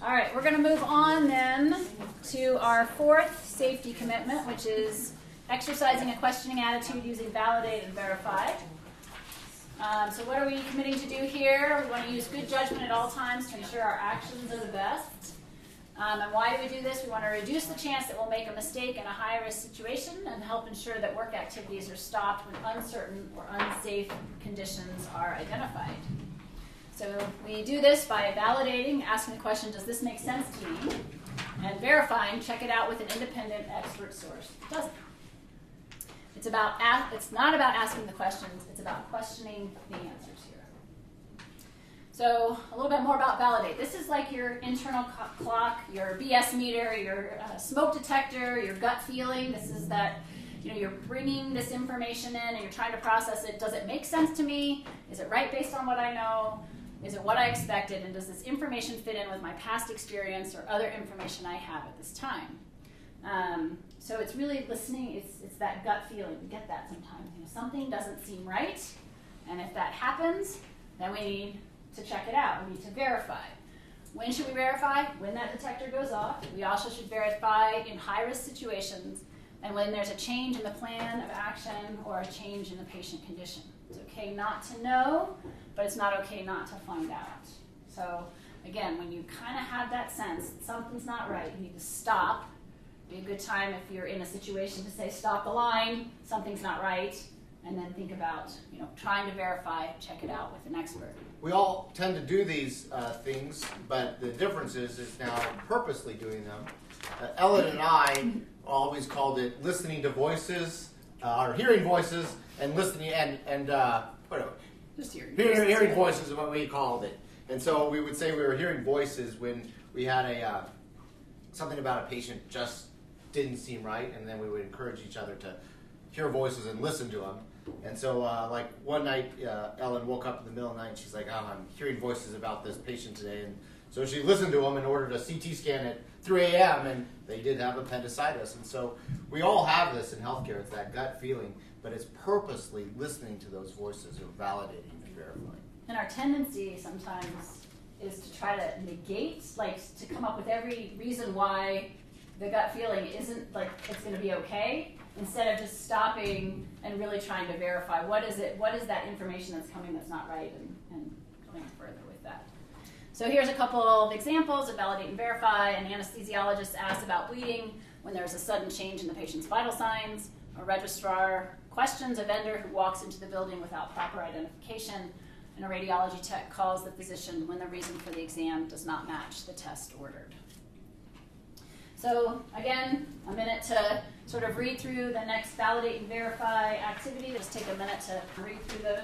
All right, we're going to move on then to our fourth safety commitment, which is exercising a questioning attitude using validate and verify. So what are we committing to do here? We want to use good judgment at all times to ensure our actions are the best. And why do we do this? We want to reduce the chance that we'll make a mistake in a high-risk situation and help ensure that work activities are stopped when uncertain or unsafe conditions are identified. So we do this by validating, asking the question, does this make sense to me? And verifying, check it out with an independent expert source. It doesn't. It's not about asking the questions, it's about questioning the answers here. So a little bit more about validate. This is like your internal clock, your BS meter, your smoke detector, your gut feeling. This is that, you're bringing this information in and you're trying to process it. Does it make sense to me? Is it right based on what I know? Is it what I expected? And does this information fit in with my past experience or other information I have at this time? So it's really listening, it's that gut feeling. We get that sometimes. Something doesn't seem right, and if that happens, then we need to check it out. We need to verify. When should we verify? When that detector goes off. We also should verify in high-risk situations and when there's a change in the plan of action or a change in the patient condition. It's okay not to know, but it's not okay not to find out. So again, when you kind of have that sense that something's not right, you need to stop. Be a good time if you're in a situation to say, stop the line, something's not right, and then think about, trying to verify, check it out with an expert. We all tend to do these things, but the difference is now purposely doing them. Ellen and I always called it listening to voices, or hearing voices, and listening, Just hearing voices is what we called it. And so we would say we were hearing voices when we had something about a patient just didn't seem right, and then we would encourage each other to hear voices and listen to them. And so like one night, Ellen woke up in the middle of the night and she's like, oh, I'm hearing voices about this patient today. And so she listened to them and ordered a CT scan at 3 a.m. and they did have appendicitis. And so we all have this in healthcare. It's that gut feeling, but it's purposely listening to those voices or validating and verifying. And our tendency sometimes is to try to negate, to come up with every reason why the gut feeling isn't it's going to be okay, instead of just stopping and really trying to verify what is that information that's coming that's not right, and going further with that. So here's a couple of examples of validate and verify. An anesthesiologist asks about bleeding when there's a sudden change in the patient's vital signs. A registrar questions a vendor who walks into the building without proper identification. And a radiology tech calls the physician when the reason for the exam does not match the test ordered. So again, a minute to sort of read through the next validate and verify activity. Just take a minute to read through those.